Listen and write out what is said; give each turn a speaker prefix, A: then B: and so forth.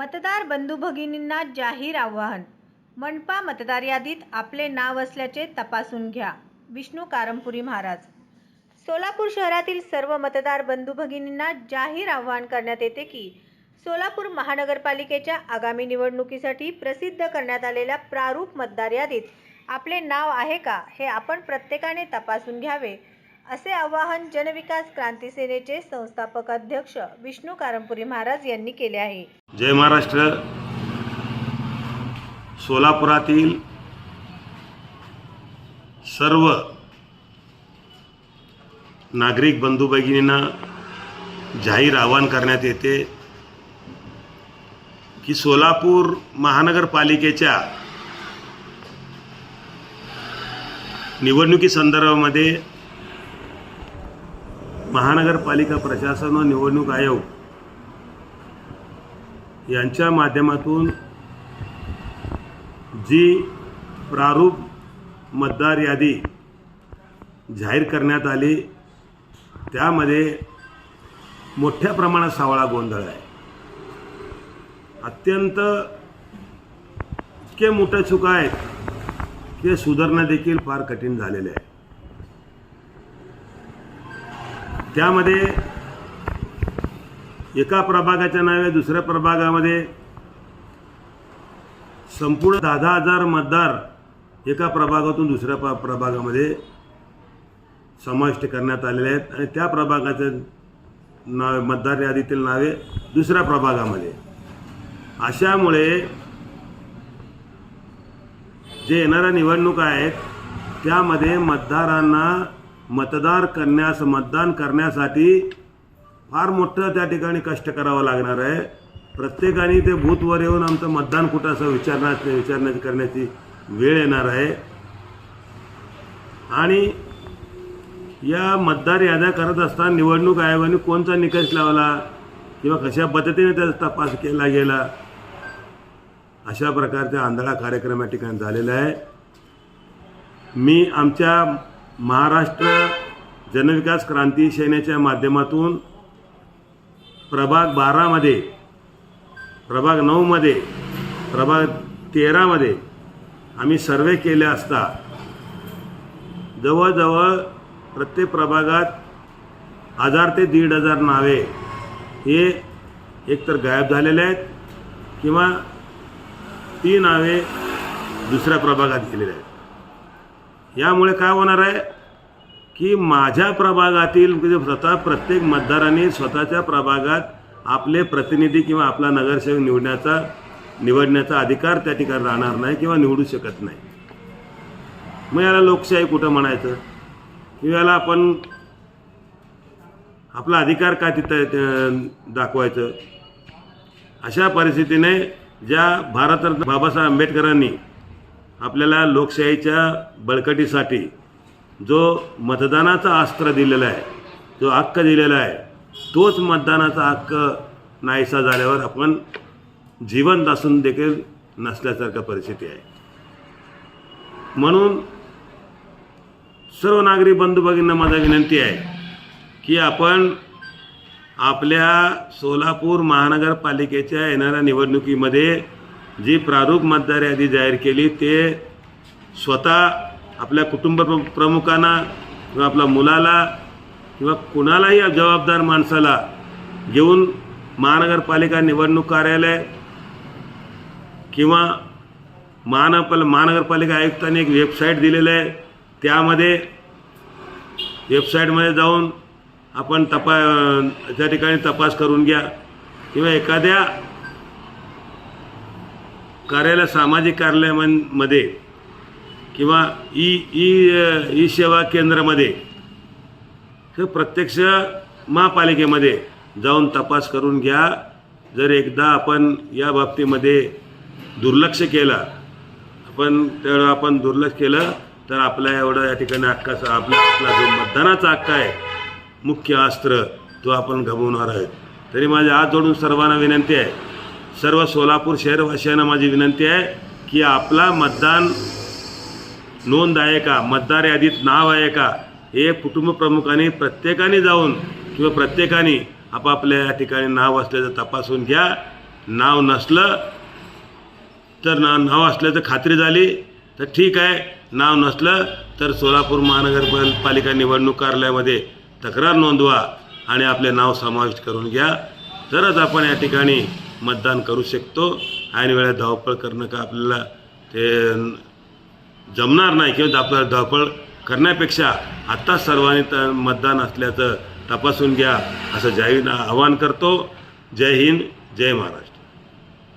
A: मतदार बंधू भगिनींना जाहीर आवाहन. मनपा मतदार यादीत आपले नाव असल्याचे तपासून घ्या. विष्णू कारंपुरी महाराज. सोलापूर शहरातील सर्व मतदार बंधू भगिनींना जाहीर आवाहन करण्यात येते की सोलापूर महानगरपालिकेच्या आगामी निवडणुकीसाठी प्रसिद्ध करण्यात आलेल्या प्रारूप मतदार यादीत आपले नाव आहे का हे आपण प्रत्येकाने तपासून घ्यावे, असे आवाहन जनविकास क्रांती सेनेचे संस्थापक अध्यक्ष विष्णू कारंपुरी महाराज यांनी केले आहे.
B: जय महाराष्ट्र. सोलापुरातील सर्व नागरिक बंधू भगिनींना जाहीर आवाहन करण्यात येते की सोलापूर महानगरपालिकेच्या निवडणुकी संदर्भामध्ये महानगरपालिका प्रशासन व निवडणूक आयोग यांच्या माध्यमातून जी प्रारूप मतदार यादी जाहीर करण्यात आली त्यामध्ये मोठ्या प्रमाणात सावळा गोंधळ आहे. अत्यंत इतके मोठे चुका आहेत की सुधारणा देखील फार कठीण झालेले आहे. त्यामध्ये एका प्रभागाच्या नावे दुसऱ्या प्रभागामध्ये संपूर्ण 10,000 मतदार एका प्रभागातून दुसऱ्या प्रभागामध्ये समाविष्ट करण्यात आलेले आहेत आणि त्या प्रभागाचे नाव मतदार यादीतील नावे दुसऱ्या प्रभागामध्ये. अशामुळे जे येणाऱ्या निवडणुका आहेत त्यामध्ये मतदारांना मतदान करण्यासाठी फार मोठं त्या ठिकाणी कष्ट करावं लागणार आहे. प्रत्येकाने ते बूथवर येऊन आमचं मतदान कुठं असं विचारण्याची करण्याची वेळ येणार आहे. आणि या मतदार याद्या करत असताना निवडणूक आयोगाने कोणता निकष लावला किंवा कशा पद्धतीने त्याचा तपास केला गेला अशा प्रकारचा आंधळा कार्यक्रम या ठिकाणी झालेला आहे. मी आमच्या महाराष्ट्र जनविकास क्रांती सेनेच्या माध्यमातून प्रभाग 12मध्ये, प्रभाग 9मध्ये, प्रभाग 13मध्ये आम्ही सर्वे केले असता जवळजवळ प्रत्येक प्रभागात 1000 ते 1,500 नावे हे एकतर गायब झालेले आहेत किंवा ती नावे दुसऱ्या प्रभागात गेलेली आहेत. यामुळे काय होणार आहे की माझ्या प्रभागातील स्वतः प्रत्येक मतदारांनी स्वतःच्या प्रभागात आपले प्रतिनिधी किंवा आपला नगरसेवक निवडण्याचा अधिकार त्या ठिकाणी राहणार नाही किंवा निवडू शकत नाही. मग याला लोकशाही कुठं म्हणायचं किंवा याला आपण आपला अधिकार काय तिथं दाखवायचं. अशा परिस्थितीने ज्या भारतरत्न बाबासाहेब आंबेडकरांनी आपल्याला लोकशाहीच्या बळकटीसाठी जो मतदानाचा अस्त्र दिलेला आहे, जो हक्क दिलेला आहे, तोच मतदानाचा हक्क नाहीसा झाल्यावर आपण जिवंत असून देखील नसल्यासारखी परिस्थिती आहे. म्हणून सर्व नागरिक बंधू भगिनींना माझा विनंती आहे की आपण आपल्या सोलापूर महानगरपालिकेच्या येणाऱ्या निवडणुकीमध्ये जी प्रारूप मतदार यादी जाहीर केली ते स्वतः आपल्या कुटुंब प्रमुखांना किंवा आपल्या मुलाला किंवा कुणालाही जबाबदार माणसाला घेऊन महानगरपालिका निवडणूक कार्यालय किंवा महानगरपालिका आयुक्तांनी एक वेबसाईट दिलेलं आहे, त्यामध्ये वेबसाईटमध्ये जाऊन आपण त्या ठिकाणी तपास करून घ्या किंवा एखाद्या कार्यालय सामाजिक कार्यालयामध्ये किंवा ई सेवा केंद्रामध्ये किंवा प्रत्यक्ष महापालिकेमध्ये जाऊन तपास करून घ्या. जर एकदा आपण या बाबतीमध्ये दुर्लक्ष केलं तर आपल्या एवढं या ठिकाणी हक्काचा आपला जो मतदानाचा हक्क आहे, मुख्य अस्त्र, तो आपण गमावणार आहोत. तरी माझी हात जोडून सर्वांना विनंती आहे, सर्व सोलापूर शहरवासियांना माझी विनंती आहे की आपला मतदान नोंद आहे का, मतदार यादीत नाव आहे का, हे कुटुंब प्रमुखांनी प्रत्येकाने जाऊन किंवा प्रत्येकाने आपापल्या ठिकाणी नाव असल्याचं तपासून घ्या. नाव नसलं तर नाव असल्याचं खात्री झाली तर ठीक आहे, नाव नसलं तर सोलापूर महानगरपालिका निवडणूक कार्यालयामध्ये तक्रार नोंदवा आणि आपले नाव समाविष्ट करून घ्या. तरच आपण या ठिकाणी मतदान करू शकतो. ऐन वेळेला धावपळ करणं का आपल्याला ते जमणार नाही किंवा आपल्याला धावपळ करण्यापेक्षा आत्ताच सर्वांनी मतदान असल्याचं तपासून घ्या असं जाहीर आवाहन करतो. जय हिंद, जय महाराष्ट्र.